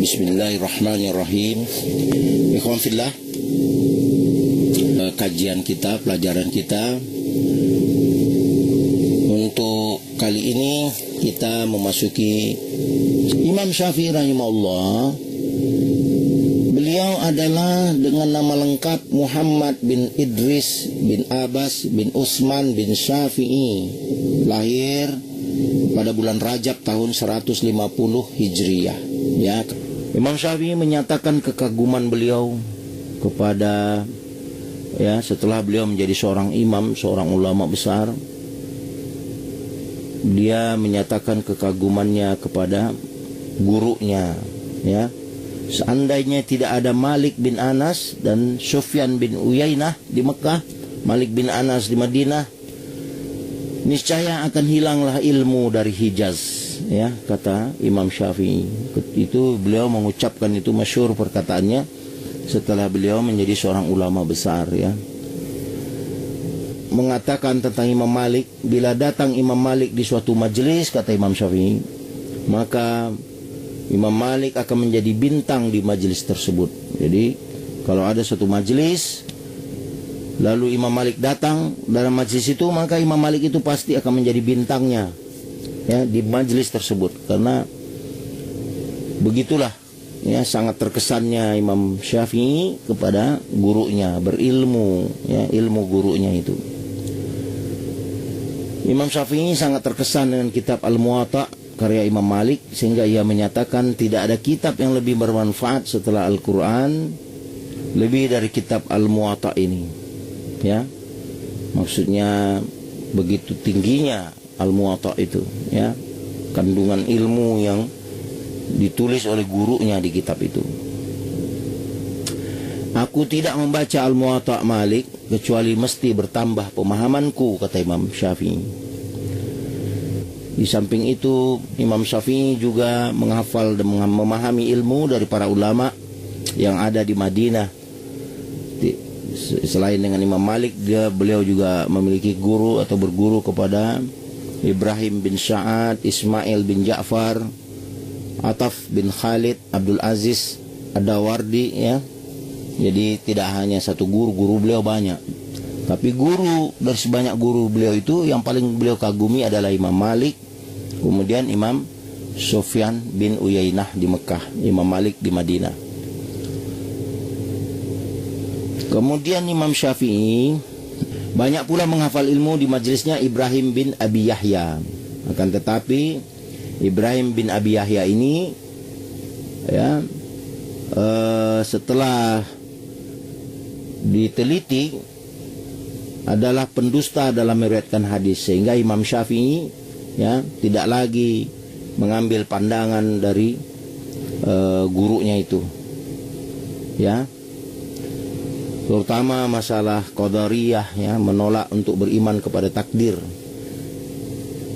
Bismillahirrahmanirrahim. Ikhwan fillah, kajian kita, pelajaran kita untuk kali ini kita memasuki Imam Syafi'i rahimahullah. Beliau adalah dengan nama lengkap Muhammad bin Idris bin Abbas bin Utsman bin Syafi'i, lahir pada bulan Rajab tahun 150 Hijriah. Ya, Imam Syafi'i menyatakan kekaguman beliau kepada, ya, setelah beliau menjadi seorang imam, seorang ulama besar, dia menyatakan kekagumannya kepada gurunya, ya. Seandainya tidak ada Malik bin Anas dan Sufyan bin Uyainah di Mekah, Malik bin Anas di Madinah, niscaya akan hilanglah ilmu dari Hijaz, ya, kata Imam Syafi'i. Itu beliau mengucapkan itu, masyhur perkataannya setelah beliau menjadi seorang ulama besar, ya. Mengatakan tentang Imam Malik, bila datang Imam Malik di suatu majelis, kata Imam Syafi'i, maka Imam Malik akan menjadi bintang di majelis tersebut. Jadi kalau ada suatu majelis lalu Imam Malik datang dalam majelis itu, maka Imam Malik itu pasti akan menjadi bintangnya, ya, di majelis tersebut. Karena begitulah, ya, sangat terkesannya Imam Syafi'i kepada gurunya, berilmu, ya, ilmu gurunya itu. Imam Syafi'i sangat terkesan dengan kitab Al-Muwatta karya Imam Malik, sehingga ia menyatakan tidak ada kitab yang lebih bermanfaat setelah Al-Quran lebih dari kitab Al-Muwatta ini, ya. Maksudnya begitu tingginya Al-Muwatta itu, ya, kandungan ilmu yang ditulis oleh gurunya di kitab itu. Aku tidak membaca Al-Muwatta Malik kecuali mesti bertambah pemahamanku, kata Imam Syafi'i. Di samping itu, Imam Syafi'i juga menghafal dan memahami ilmu dari para ulama yang ada di Madinah. Selain dengan Imam Malik, beliau juga memiliki guru atau berguru kepada Ibrahim bin Sa'ad, Ismail bin Ja'far, Ataf bin Khalid, Abdul Aziz Ad-Dawardi, ya. Jadi tidak hanya satu guru beliau banyak. Tapi guru dari sebanyak guru beliau itu, yang paling beliau kagumi adalah Imam Malik, kemudian Imam Sufyan bin Uyainah di Mekah, Imam Malik di Madinah. Kemudian Imam Syafi'i banyak pula menghafal ilmu di majelisnya Ibrahim bin Abi Yahya. Akan tetapi Ibrahim bin Abi Yahya ini, ya, setelah diteliti adalah pendusta dalam meriwayatkan hadis, sehingga Imam Syafi'i, ya, tidak lagi mengambil pandangan dari gurunya itu, ya, terutama masalah qadariyah, ya, menolak untuk beriman kepada takdir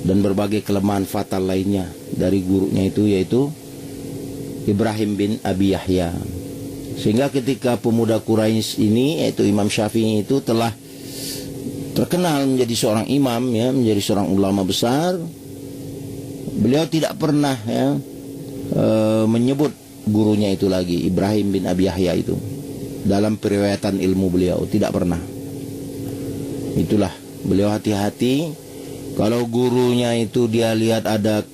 dan berbagai kelemahan fatal lainnya dari gurunya itu, yaitu Ibrahim bin Abi Yahya. Sehingga ketika pemuda Quraisy ini, yaitu Imam Syafi'i itu telah terkenal menjadi seorang imam, ya, menjadi seorang ulama besar, beliau tidak pernah, ya, menyebut gurunya itu lagi, Ibrahim bin Abi Yahya itu, dalam periwayatan ilmu beliau, tidak pernah. Itulah, beliau hati-hati kalau gurunya itu dia lihat ada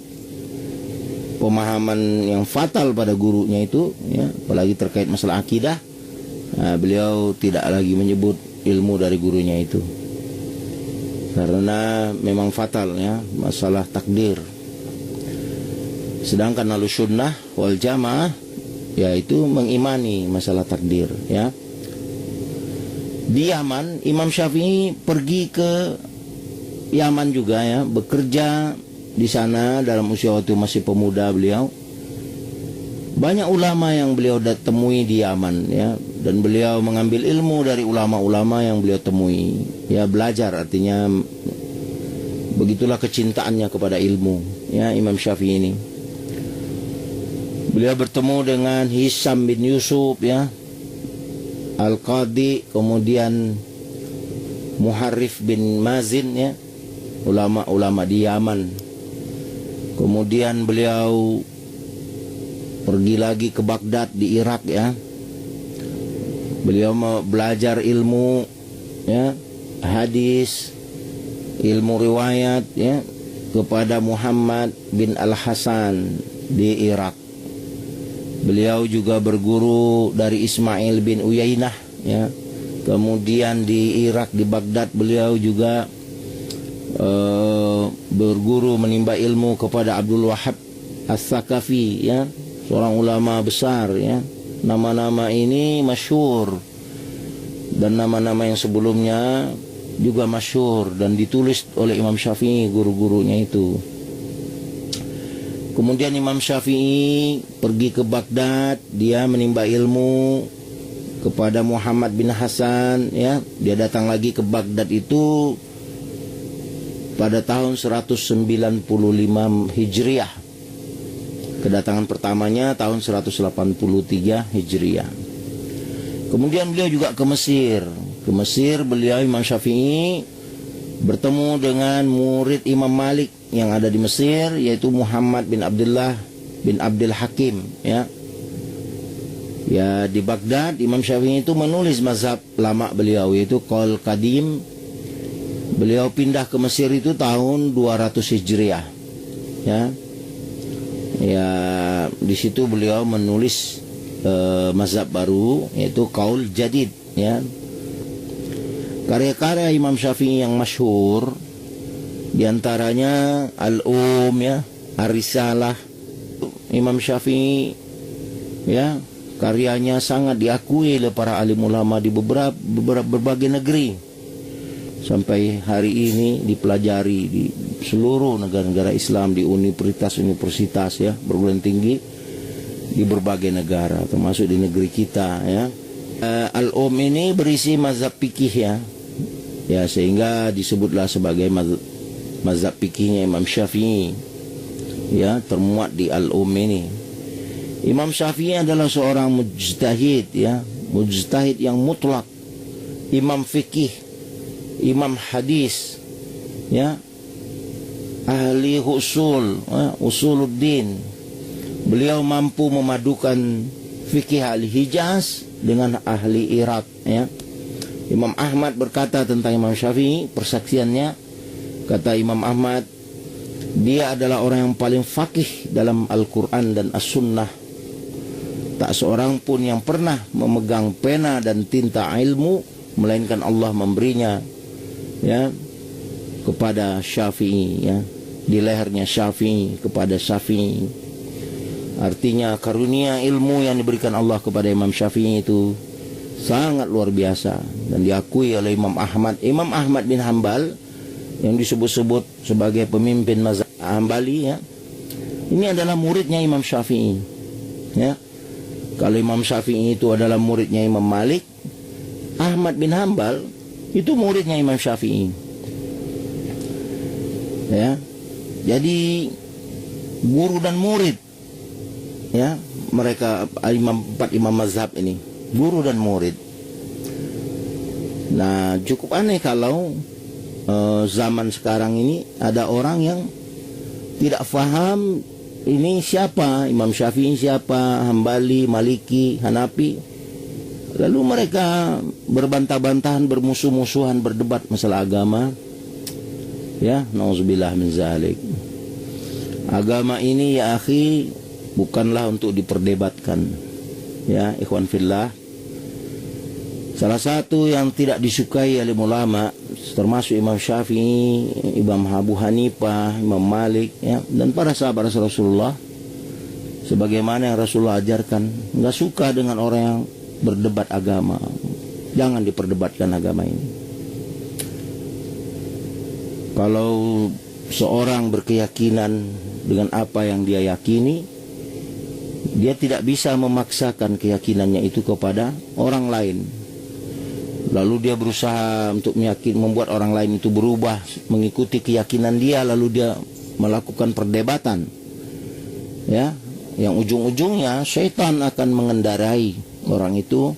pemahaman yang fatal pada gurunya itu, ya, apalagi terkait masalah akidah, nah, beliau tidak lagi menyebut ilmu dari gurunya itu, karena memang fatal, ya, masalah takdir. Sedangkan Ahlussunnah wal Jamaah, yaitu mengimani masalah takdir, ya. Di Yaman, Imam Syafi'i pergi ke Yaman juga, ya, bekerja di sana dalam usia waktu masih pemuda beliau. Banyak ulama yang beliau temui di Yaman, ya, dan beliau mengambil ilmu dari ulama-ulama yang beliau temui, ya, belajar, artinya begitulah kecintaannya kepada ilmu, ya, Imam Syafi'i ini. Beliau bertemu dengan Hisam bin Yusuf, ya, Al-Qadi, kemudian Muharrif bin Mazin, ya, ulama-ulama di Yaman. Kemudian beliau pergi lagi ke Baghdad di Irak ya. Beliau belajar ilmu ya, hadis, ilmu riwayat ya kepada Muhammad bin Al-Hasan di Irak. Beliau juga berguru dari Ismail bin Uyainah ya. Kemudian di Irak di Baghdad beliau juga berguru menimba ilmu kepada Abdul Wahab As-Sakafi ya, seorang ulama besar ya. Nama-nama ini masyhur dan nama-nama yang sebelumnya juga masyhur dan ditulis oleh Imam Syafi'i, guru-gurunya itu. Kemudian Imam Syafi'i pergi ke Baghdad, dia menimba ilmu kepada Muhammad bin Hasan ya. Dia datang lagi ke Baghdad itu pada tahun 195 Hijriah. Kedatangan pertamanya tahun 183 Hijriah. Kemudian beliau juga ke Mesir. Ke Mesir beliau Imam Syafi'i bertemu dengan murid Imam Malik yang ada di Mesir, yaitu Muhammad bin Abdullah bin Abdul Hakim ya. Ya, di Baghdad Imam Syafi'i itu menulis mazhab lama beliau, yaitu Qaul Qadim. Beliau pindah ke Mesir itu tahun 200 Hijriah ya. Ya, di situ beliau menulis mazhab baru, yaitu Qaul Jadid ya. Karya-karya Imam Syafi'i yang masyhur diantaranya Al-Um ya, Ar-Risalah. Imam Syafi'i ya, karyanya sangat diakui oleh para alim ulama di berbagai negeri. Sampai hari ini dipelajari di seluruh negara-negara Islam, di universitas ya, perguruan tinggi di berbagai negara, termasuk di negeri kita ya. Al-Um ini berisi mazhab fikih ya. Ya, sehingga disebutlah sebagai mazhab fikihnya Imam Syafi'i. Ya, termuat di Al-Um ini. Imam Syafi'i adalah seorang mujtahid ya, mujtahid yang mutlak, imam fikih, imam hadis ya, ahli usul ya, usuluddin. Beliau mampu memadukan fikih ahli Hijaz dengan ahli Irak ya. Imam Ahmad berkata tentang Imam Syafi'i, persaksiannya, kata Imam Ahmad, dia adalah orang yang paling faqih dalam Al-Quran dan As-Sunnah. Tak seorang pun yang pernah memegang pena dan tinta ilmu melainkan Allah memberinya ya kepada Syafi'i ya, di lehernya Syafi'i kepada Syafi'i. Artinya karunia ilmu yang diberikan Allah kepada Imam Syafi'i itu sangat luar biasa dan diakui oleh Imam Ahmad. Imam Ahmad bin Hanbal yang disebut-sebut sebagai pemimpin mazhab Hambali ya, ini adalah muridnya Imam Syafi'i ya. Kalau Imam Syafi'i itu adalah muridnya Imam Malik, Ahmad bin Hanbal itu muridnya Imam Syafi'i ya. Jadi guru dan murid ya, mereka empat imam mazhab ini, guru dan murid. Nah, cukup aneh kalau zaman sekarang ini ada orang yang tidak faham ini siapa, Imam Syafi'i siapa, Hambali, Maliki, Hanafi. Lalu mereka berbantah-bantahan, bermusuh-musuhan, berdebat masalah agama. Ya, nauzubillah min zalik. Agama ini ya akhi bukanlah untuk diperdebatkan. Ya, ikhwan fillah. Salah satu yang tidak disukai oleh ulama termasuk Imam Syafi'i, Imam Abu Hanifah, Imam Malik ya, dan para sahabat Rasulullah, sebagaimana yang Rasulullah ajarkan, nggak suka dengan orang yang berdebat agama. Jangan diperdebatkan agama ini. Kalau seorang berkeyakinan dengan apa yang dia yakini, dia tidak bisa memaksakan keyakinannya itu kepada orang lain. Lalu dia berusaha untuk membuat orang lain itu berubah mengikuti keyakinan dia, lalu dia melakukan perdebatan ya, yang ujung-ujungnya syaitan akan mengendarai orang itu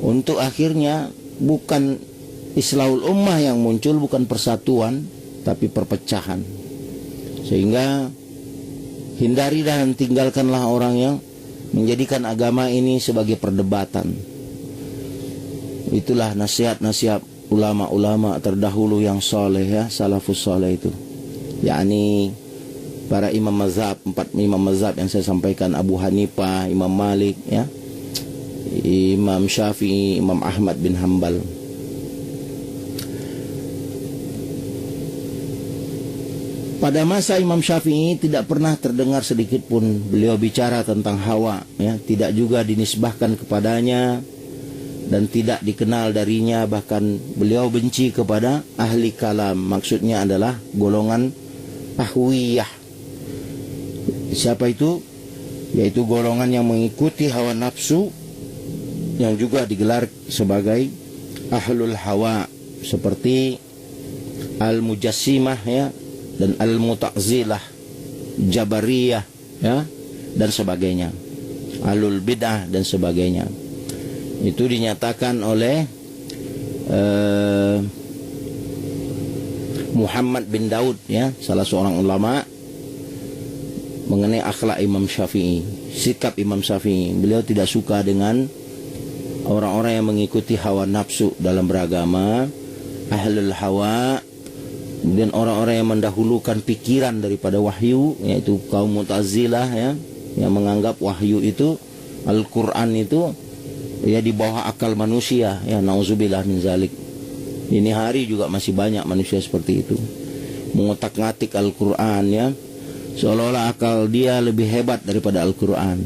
untuk akhirnya bukan islahul ummah yang muncul, bukan persatuan, tapi perpecahan. Sehingga hindari dan tinggalkanlah orang yang menjadikan agama ini sebagai perdebatan. Itulah nasihat-nasihat ulama-ulama terdahulu yang soleh ya, salafus soleh itu, yakni para imam mazhab, 4 imam mazhab yang saya sampaikan, Abu Hanifah, Imam Malik ya, Imam Syafi'i, Imam Ahmad bin Hanbal. Pada masa Imam Syafi'i tidak pernah terdengar sedikit pun beliau bicara tentang hawa ya, tidak juga dinisbahkan kepadanya dan tidak dikenal darinya, bahkan beliau benci kepada ahli kalam, maksudnya adalah golongan ahwiyah. Siapa itu? Yaitu golongan yang mengikuti hawa nafsu, yang juga digelar sebagai ahlul hawa, seperti al-mujassimah ya, dan al-muta'zilah, jabariyah ya, dan sebagainya, ahlul bid'ah dan sebagainya. Itu dinyatakan oleh Muhammad bin Daud ya, salah seorang ulama, mengenai akhlak Imam Syafi'i, sikap Imam Syafi'i. Beliau tidak suka dengan orang-orang yang mengikuti hawa nafsu dalam beragama, ahlul hawa, dan orang-orang yang mendahulukan pikiran daripada wahyu, yaitu kaum Mu'tazilah ya, yang menganggap wahyu itu, Al-Quran itu ya di bawah akal manusia ya, nauzubillah min zalik. Ini hari juga masih banyak manusia seperti itu, mengotak-ngatik Al-Quran ya, seolah-olah akal dia lebih hebat daripada Al-Quran.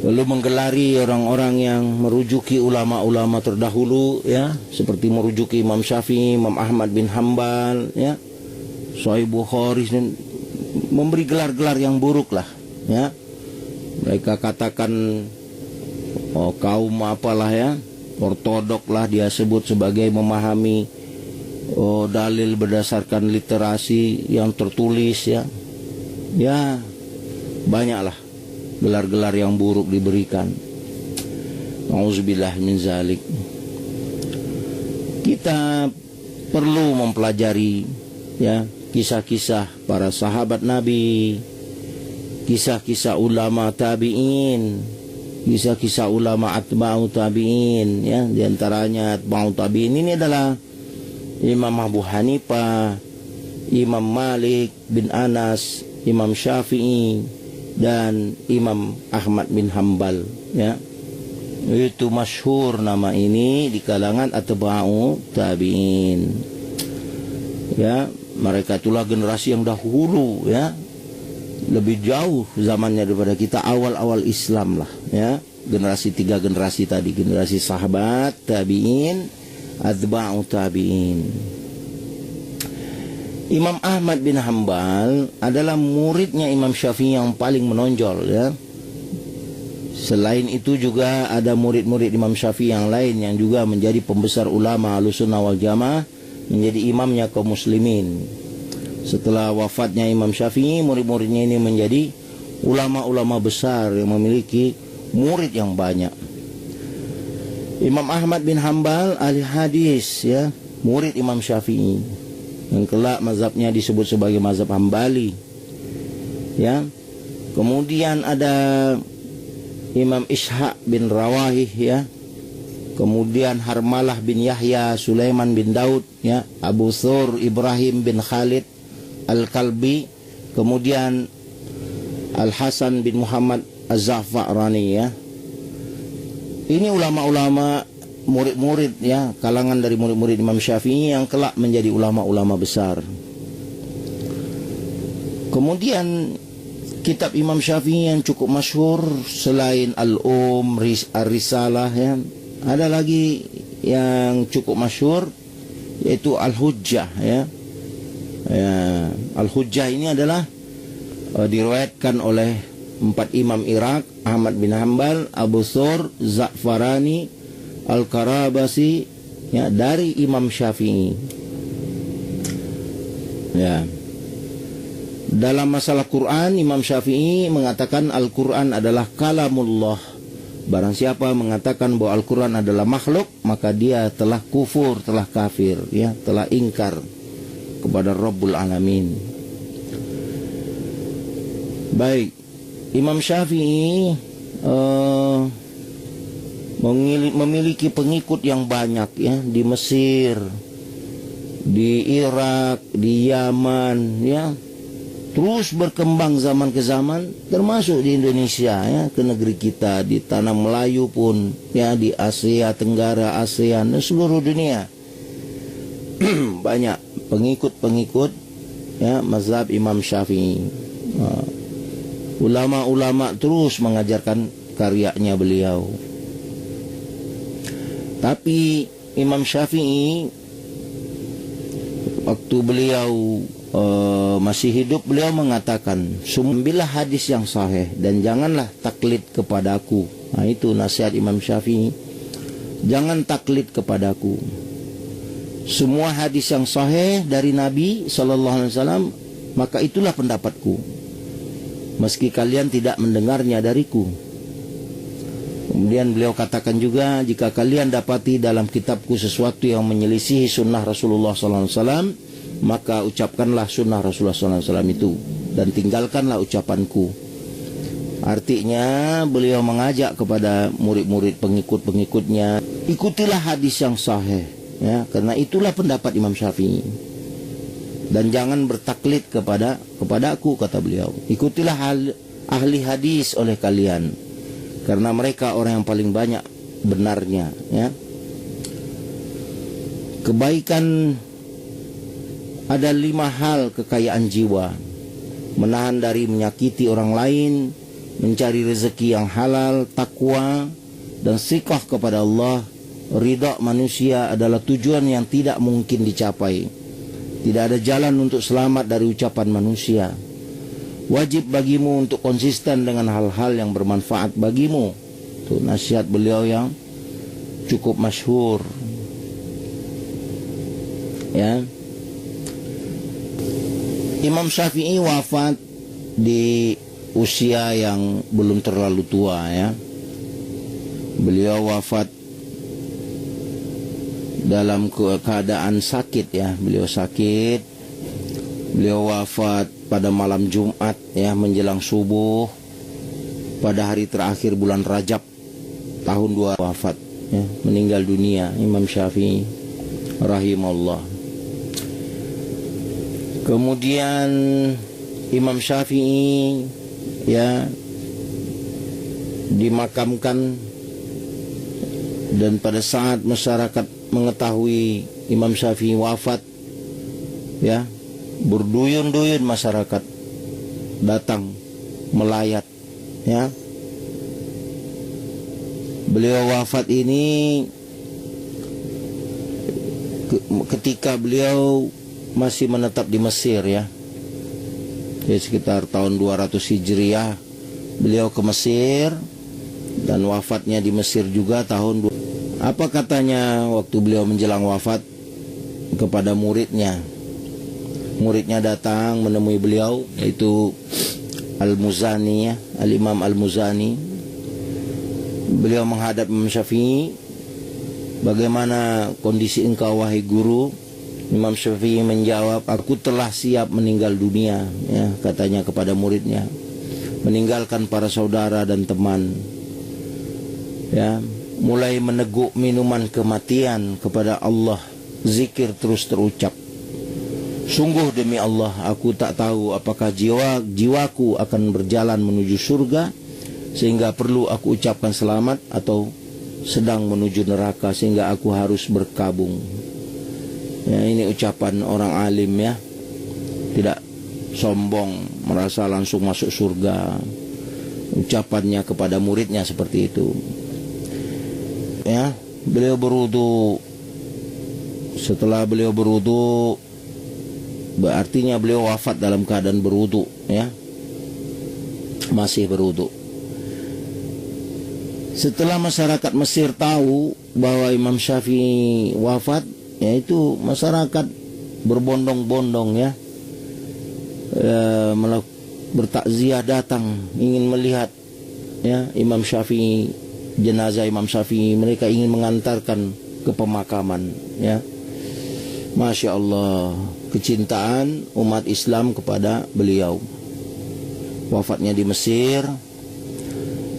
Lalu menggelari orang-orang yang merujuki ulama-ulama terdahulu ya, seperti merujuki Imam Syafi'i, Imam Ahmad bin Hanbal ya, Sahih Bukhari, dan memberi gelar-gelar yang buruk lah ya. Mereka katakan kaum apalah ya, ortodok lah dia sebut, sebagai memahami dalil berdasarkan literasi yang tertulis ya. Ya, banyaklah gelar-gelar yang buruk diberikan. Nauzubillah min zalik. Kita perlu mempelajari ya kisah-kisah para sahabat Nabi, kisah-kisah ulama tabi'in, kisah-kisah ulama atba'u tabi'in ya. Di antaranya atba'u tabi'in ini adalah Imam Abu Hanifah, Imam Malik bin Anas, Imam Syafi'i, dan Imam Ahmad bin Hanbal ya. Itu masyhur nama ini di kalangan atba'u tabi'in ya. Mereka itulah generasi yang dahulu ya, lebih jauh zamannya daripada kita, awal-awal Islam lah ya. Generasi 3 generasi tadi, generasi sahabat, tabi'in, atba'u tabi'in. Imam Ahmad bin Hanbal adalah muridnya Imam Syafi'i yang paling menonjol ya. Selain itu juga ada murid-murid Imam Syafi'i yang lain yang juga menjadi pembesar ulama Ahlussunnah wal Jamaah, menjadi imamnya kaum muslimin. Setelah wafatnya Imam Syafi'i, murid-muridnya ini menjadi ulama-ulama besar yang memiliki murid yang banyak. Imam Ahmad bin Hanbal ahli hadis ya, murid Imam Syafi'i, yang kelak mazhabnya disebut sebagai mazhab Hambali ya. Kemudian ada Imam Ishaq bin Rawahih ya, kemudian Harmalah bin Yahya, Sulaiman bin Daud ya, Abu Thur Ibrahim bin Khalid Al-Kalbi, kemudian Al-Hasan bin Muhammad Az-Za'farani ya. Ini ulama-ulama, murid-murid ya, kalangan dari murid-murid Imam Syafi'i yang kelak menjadi ulama-ulama besar. Kemudian kitab Imam Syafi'i yang cukup masyhur selain Ar-Risalah ya, ada lagi yang cukup masyhur, yaitu Al-Hujjah ya. Al-Hujjah ini adalah diriwayatkan oleh 4 imam Irak, Ahmad bin Hanbal, Abu Thur, Za'farani, Al-Karabasi ya, dari Imam Syafi'i ya. Dalam masalah Quran, Imam Syafi'i mengatakan Al-Quran adalah kalamullah. Barang siapa mengatakan bahwa Al-Quran adalah makhluk, maka dia telah kufur, telah kafir ya, telah ingkar kepada Rabbul Alamin. Baik, Imam Syafi'i memiliki pengikut yang banyak ya, di Mesir, di Irak, di Yaman ya. Terus berkembang zaman ke zaman, termasuk di Indonesia ya, ke negeri kita, di tanah Melayu pun ya, di Asia Tenggara, ASEAN dan seluruh dunia. Banyak pengikut-pengikut ya mazhab Imam Syafi'i. Ulama-ulama terus mengajarkan karyanya beliau. Tapi Imam Syafi'i waktu beliau masih hidup, beliau mengatakan, ambillah hadis yang sahih dan janganlah taklid kepadaku. Nah, itu nasihat Imam Syafi'i. Jangan taklid kepadaku. Semua hadis yang sahih dari Nabi SAW, maka itulah pendapatku, meski kalian tidak mendengarnya dariku. Kemudian beliau katakan juga, jika kalian dapati dalam kitabku sesuatu yang menyelisihi sunnah Rasulullah SAW, maka ucapkanlah sunnah Rasulullah SAW itu dan tinggalkanlah ucapanku. Artinya beliau mengajak kepada murid-murid pengikut-pengikutnya, ikutilah hadis yang sahih ya, karena itulah pendapat Imam Syafi'i. Dan jangan bertaklid kepadaku, kata beliau. Ikutilah ahli hadis oleh kalian, karena mereka orang yang paling banyak benarnya ya. Kebaikan ada 5 hal kekayaan jiwa: menahan dari menyakiti orang lain, mencari rezeki yang halal, takwa, dan sikah kepada Allah. Ridha manusia adalah tujuan yang tidak mungkin dicapai. Tidak ada jalan untuk selamat dari ucapan manusia. Wajib bagimu untuk konsisten dengan hal-hal yang bermanfaat bagimu. Itu nasihat beliau yang cukup masyhur ya. Imam Syafi'i wafat di usia yang belum terlalu tua ya. Beliau wafat dalam keadaan sakit ya. Beliau sakit. Beliau wafat pada malam Jumat ya, menjelang subuh pada hari terakhir bulan Rajab tahun 2 wafat ya, meninggal dunia Imam Syafi'i rahimahullah. Kemudian Imam Syafi'i ya dimakamkan, dan pada saat masyarakat mengetahui Imam Syafi'i wafat ya, berduyun-duyun masyarakat datang melayat ya. Beliau wafat ini ketika beliau masih menetap di Mesir ya. Jadi sekitar tahun 200 Hijriah beliau ke Mesir, dan wafatnya di Mesir juga tahun Apa katanya waktu beliau menjelang wafat kepada muridnya? Muridnya datang menemui beliau, yaitu Al-Muzani ya, Al-Imam Al-Muzani. Beliau menghadap Imam Syafi'i, bagaimana kondisi engkau wahai guru? Imam Syafi'i menjawab, aku telah siap meninggal dunia ya, katanya kepada muridnya, meninggalkan para saudara dan teman ya, mulai meneguk minuman kematian kepada Allah, zikir terus terucap. Sungguh demi Allah, aku tak tahu apakah jiwaku akan berjalan menuju surga sehingga perlu aku ucapkan selamat, atau sedang menuju neraka sehingga aku harus berkabung. Ya, ini ucapan orang alim ya, tidak sombong merasa langsung masuk surga. Ucapannya kepada muridnya seperti itu ya. Beliau berwudu. Setelah beliau berwudu, berartinya beliau wafat dalam keadaan berwudu ya, masih berwudu. Setelah masyarakat Mesir tahu bahwa Imam Syafi'i wafat, yaitu masyarakat berbondong-bondong ya, bertakziah datang ingin melihat ya Imam Syafi'i, jenazah Imam Syafi'i. Mereka ingin mengantarkan ke pemakaman ya. Masya Allah, kecintaan umat Islam kepada beliau. wafatnya di Mesir,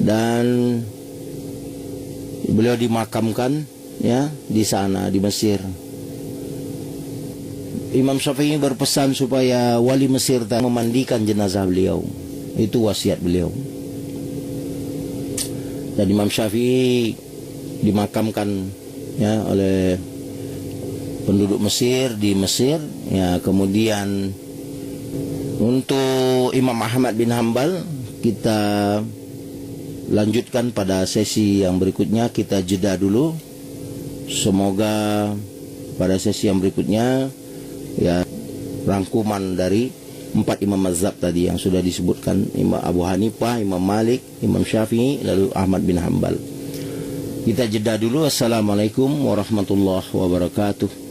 dan beliau dimakamkan ya di sana di Mesir. Imam Syafi'i berpesan supaya wali Mesir memandikan jenazah beliau. Itu wasiat beliau. Dan Imam Syafi'i dimakamkan ya oleh penduduk Mesir di Mesir ya. Kemudian untuk Imam Ahmad bin Hanbal kita lanjutkan pada sesi yang berikutnya. Kita jeda dulu. Semoga pada sesi yang berikutnya ya rangkuman dari 4 imam mazhab tadi yang sudah disebutkan, Imam Abu Hanifah, Imam Malik, Imam Syafi'i, lalu Ahmad bin Hanbal. Kita jeda dulu. Assalamualaikum warahmatullahi wabarakatuh.